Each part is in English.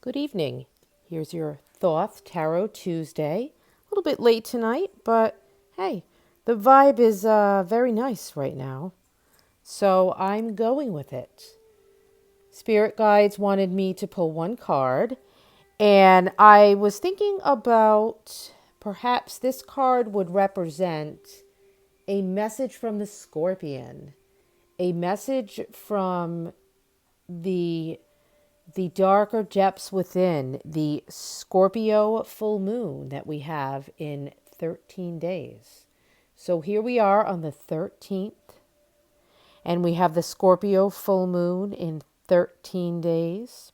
Good evening. Here's your Thoth Tarot Tuesday. A little bit late tonight, but hey, the vibe is very nice right now. So I'm going with it. Spirit guides wanted me to pull one card, and I was thinking about perhaps this card would represent a message from the Scorpion, a message from the darker depths within the Scorpio full moon that we have in 13 days. So here we are on the 13th, and we have the Scorpio full moon in 13 days.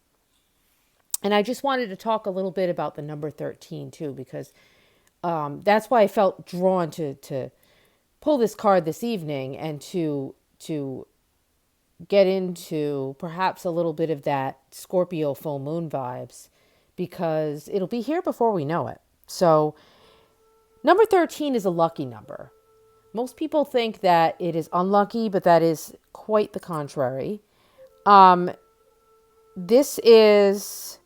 And I just wanted to talk a little bit about the number 13 too, because that's why I felt drawn to pull this card this evening and to get into perhaps a little bit of that Scorpio full moon vibes, because it'll be here before we know it. So number 13 is a lucky number. Most people think that it is unlucky, but that is quite the contrary. This is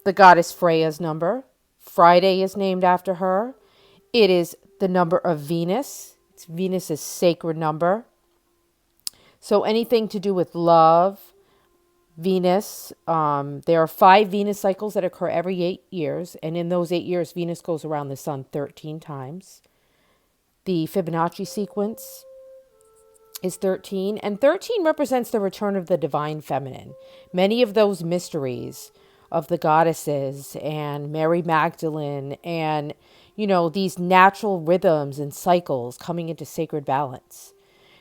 the goddess Freya's number. Friday is named after her. It is the number of Venus. It's Venus's sacred number. So anything to do with love, Venus, there are 5 Venus cycles that occur every 8 years. And in those 8 years, Venus goes around the sun 13 times. The Fibonacci sequence is 13. And 13 represents the return of the divine feminine. Many of those mysteries of the goddesses and Mary Magdalene and, these natural rhythms and cycles coming into sacred balance.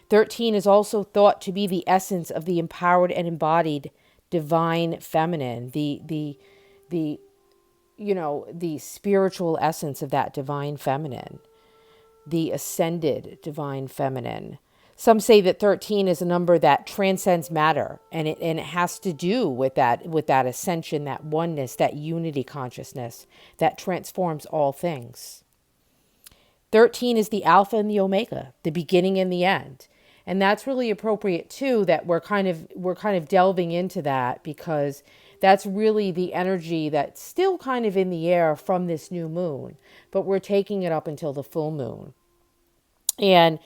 13 is also thought to be the essence of the empowered and embodied divine feminine, the spiritual essence of that divine feminine, the ascended divine feminine. Some say that 13 is a number that transcends matter, and it has to do with that ascension, that oneness, that unity consciousness that transforms all things. 13 is the Alpha and the Omega, the beginning and the end. And that's really appropriate too, that we're kind of delving into that, because that's really the energy that's still kind of in the air from this new moon, but we're taking it up until the full moon. And,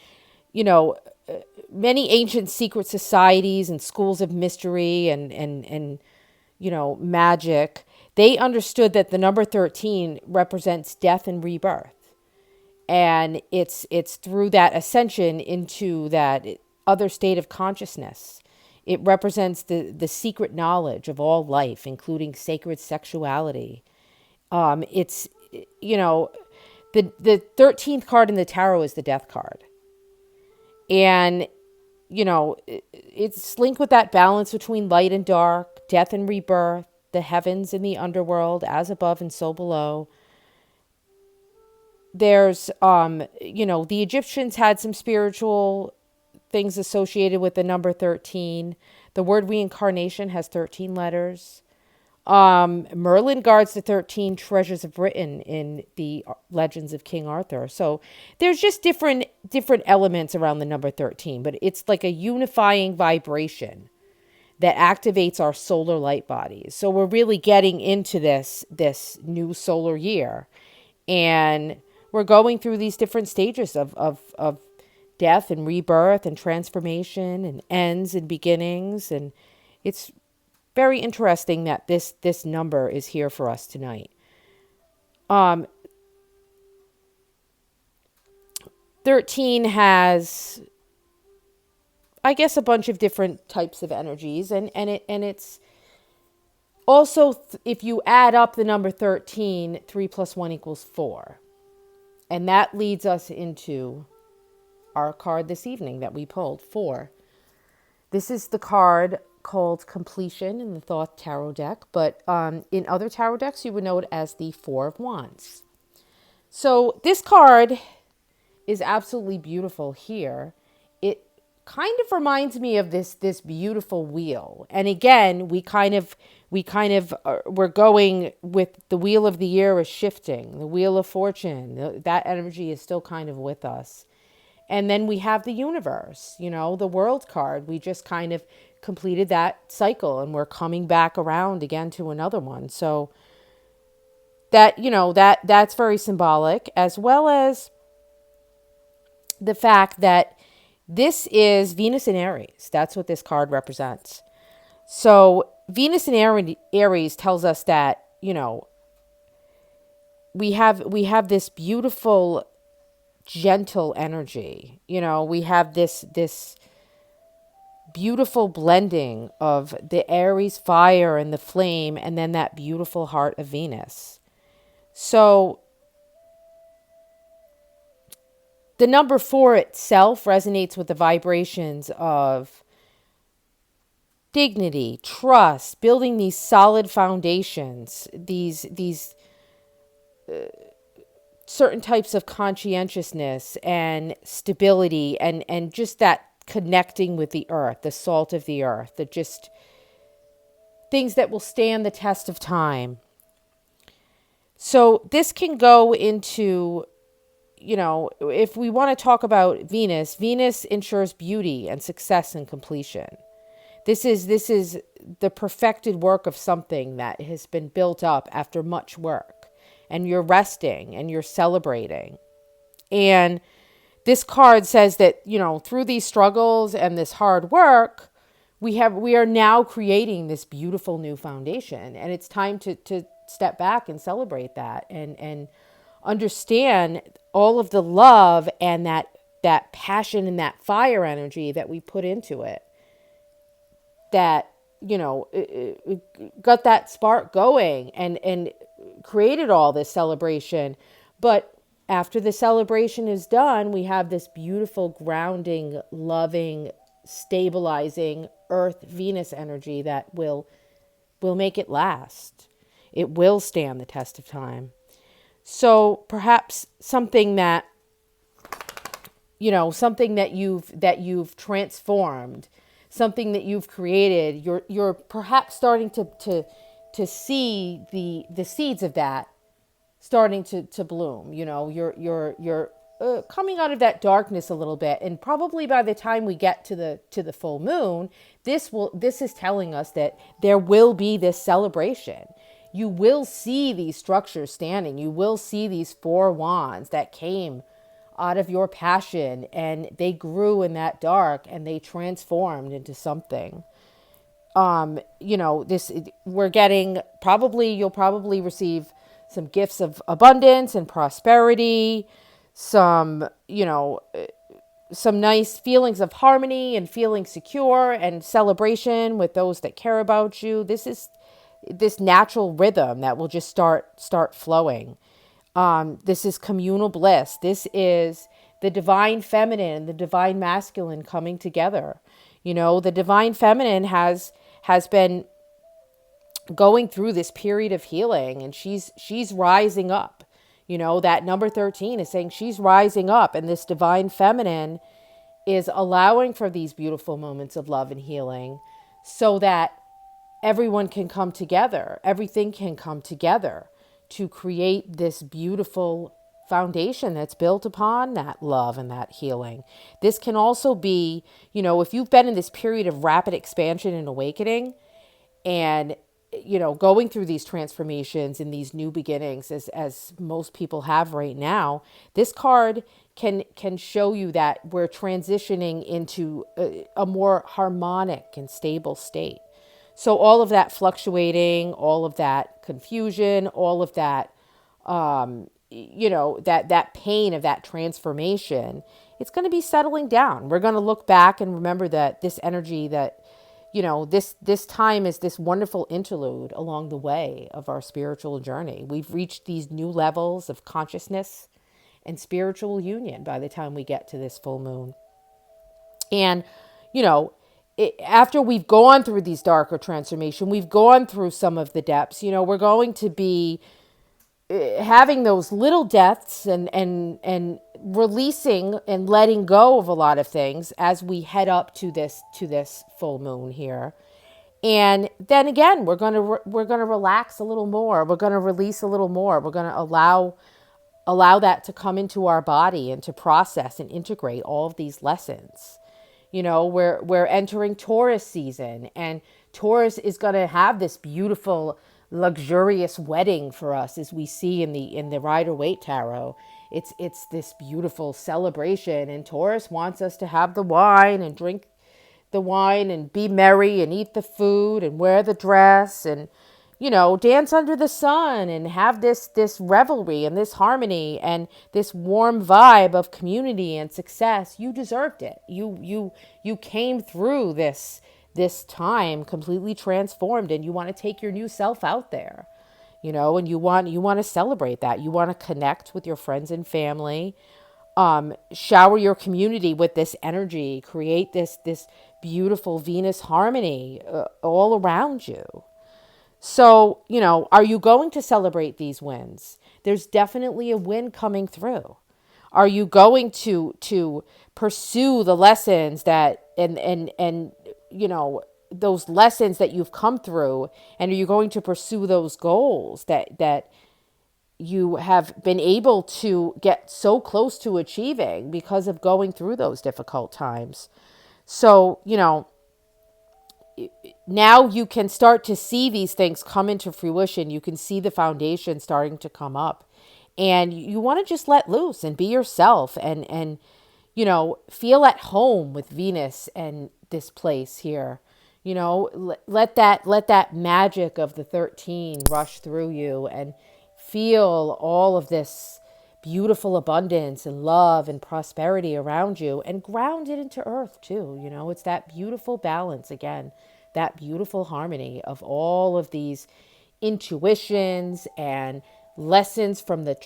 many ancient secret societies and schools of mystery and magic, they understood that the number 13 represents death and rebirth. And it's through that ascension into that other state of consciousness. It represents the secret knowledge of all life, including sacred sexuality. It's, the 13th card in the tarot is the death card. And, it's linked with that balance between light and dark, death and rebirth, the heavens and the underworld, as above and so below. There's, the Egyptians had some spiritual things associated with the number 13. The word reincarnation has 13 letters. Merlin guards the 13 treasures of Britain in the legends of King Arthur. So there's just different elements around the number 13, but it's like a unifying vibration that activates our solar light bodies. So we're really getting into this new solar year, and we're going through these different stages of death and rebirth and transformation and ends and beginnings. And it's very interesting that this number is here for us tonight. 13 has, I guess, a bunch of different types of energies, and it's also, if you add up the number 13, 3 plus 1 equals 4. And that leads us into our card this evening that we pulled, 4. This is the card called Completion in the Thoth Tarot deck, but in other tarot decks, you would know it as the 4 of Wands. So this card is absolutely beautiful here. It kind of reminds me of this beautiful wheel. And again, we're going with the wheel of the year is shifting, the wheel of fortune. That energy is still kind of with us. And then we have the universe, the world card. We just kind of completed that cycle, and we're coming back around again to another one. So that, that's very symbolic, as well as the fact that this is Venus in Aries. That's what this card represents. So Venus in Aries tells us that, we have this beautiful, gentle energy. We have this beautiful blending of the Aries fire and the flame, and then that beautiful heart of Venus. So the number 4 itself resonates with the vibrations of dignity, trust, building these solid foundations, these certain types of conscientiousness and stability, and just that connecting with the earth, the salt of the earth, the just things that will stand the test of time. So this can go into, if we want to talk about Venus ensures beauty and success and completion. This is the perfected work of something that has been built up after much work, and you're resting and you're celebrating. And this card says that, through these struggles and this hard work, we are now creating this beautiful new foundation, and it's time to step back and celebrate that, and understand all of the love and that passion and that fire energy that we put into it, that, it got that spark going and created all this celebration. But after the celebration is done, we have this beautiful, grounding, loving, stabilizing Earth Venus energy that will make it last. It will stand the test of time. So perhaps something that you've transformed, something that you've created, you're perhaps starting to see the seeds of that starting to bloom. You're coming out of that darkness a little bit, and probably by the time we get to the full moon, this is telling us that there will be this celebration. You will see these structures standing. You will see these 4 wands that came out of your passion, and they grew in that dark, and they transformed into something. We're getting, you'll probably receive some gifts of abundance and prosperity, some nice feelings of harmony and feeling secure and celebration with those that care about you. This is this natural rhythm that will just start flowing. This is communal bliss. This is the divine feminine and the divine masculine coming together. The divine feminine has been going through this period of healing, and she's rising up. That number 13 is saying she's rising up, and this divine feminine is allowing for these beautiful moments of love and healing, so that everyone can come together. Everything can come together to create this beautiful foundation that's built upon that love and that healing. This can also be, if you've been in this period of rapid expansion and awakening, and going through these transformations and these new beginnings, as most people have right now, this card can show you that we're transitioning into a more harmonic and stable state. So all of that fluctuating, all of that confusion, all of that, that pain of that transformation, it's going to be settling down. We're going to look back and remember that this energy, that, this time is this wonderful interlude along the way of our spiritual journey. We've reached these new levels of consciousness and spiritual union by the time we get to this full moon. And, after we've gone through these darker transformation, we've gone through some of the depths, we're going to be having those little deaths and releasing and letting go of a lot of things as we head up to this full moon here. And then again, we're going to relax a little more. We're going to release a little more. We're going to allow that to come into our body and to process and integrate all of these lessons. We're entering Taurus season, and Taurus is going to have this beautiful, luxurious wedding for us, as we see in the Rider-Waite tarot. It's this beautiful celebration, and Taurus wants us to have the wine and drink the wine and be merry and eat the food and wear the dress and dance under the sun and have this revelry and this harmony and this warm vibe of community and success. You deserved it. You came through this time completely transformed, and you want to take your new self out there. And you want to celebrate that. You want to connect with your friends and family. Shower your community with this energy. Create this beautiful Venus harmony all around you. So, are you going to celebrate these wins? There's definitely a win coming through. Are you going to pursue the lessons that and those lessons that you've come through, and are you going to pursue those goals that you have been able to get so close to achieving because of going through those difficult times? So, now you can start to see these things come into fruition. You can see the foundation starting to come up, and you want to just let loose and be yourself and feel at home with Venus and this place here. Let that magic of the 13 rush through you, and feel all of this beautiful abundance and love and prosperity around you, and ground it into earth too. It's that beautiful balance again, that beautiful harmony of all of these intuitions and lessons from the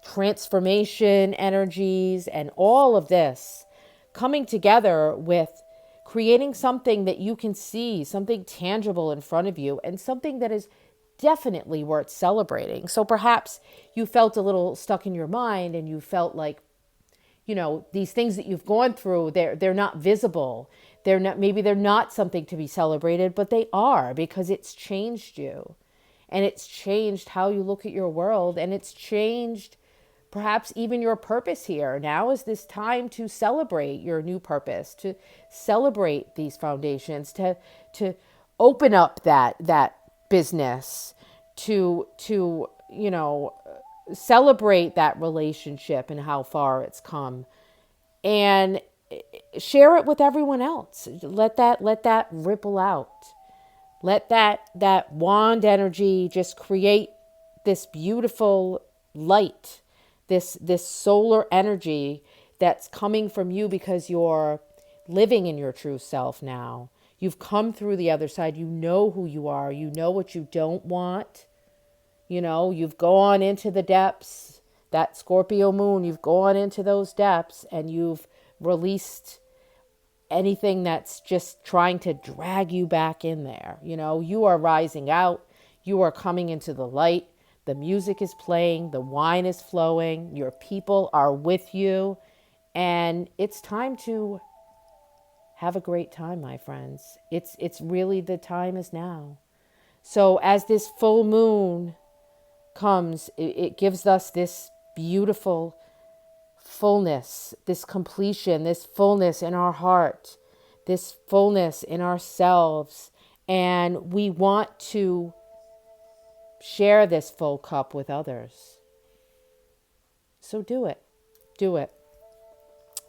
transformation energies, and all of this coming together with creating something that you can see, something tangible in front of you, and something that is definitely worth celebrating. So perhaps you felt a little stuck in your mind, and you felt like, these things that you've gone through, they're not visible. Maybe they're not something to be celebrated, but they are, because it's changed you, and it's changed how you look at your world, and it's changed perhaps even your purpose here. Now is this time to celebrate your new purpose, to celebrate these foundations, to open up that business, to celebrate that relationship and how far it's come, and share it with everyone else. Let that ripple out. Let that wand energy just create this beautiful light, this solar energy that's coming from you, because you're living in your true self now. You've come through the other side. You know who you are. You know what you don't want. You've gone into the depths. That Scorpio moon, you've gone into those depths, and you've released anything that's just trying to drag you back in there. You are rising out. You are coming into the light. The music is playing. The wine is flowing. Your people are with you. And it's time to have a great time, my friends. It's really, the time is now. So as this full moon comes, it gives us this beautiful fullness, this completion, this fullness in our heart, this fullness in ourselves. And we want to share this full cup with others. So do it. Do it.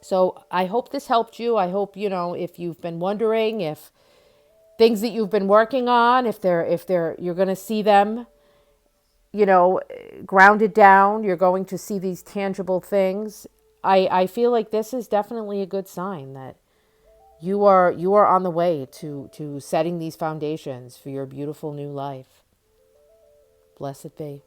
So I hope this helped you. I hope, if you've been wondering if things that you've been working on, if you're going to see them, grounded down, you're going to see these tangible things. I feel like this is definitely a good sign that you are on the way to setting these foundations for your beautiful new life. Blessed be.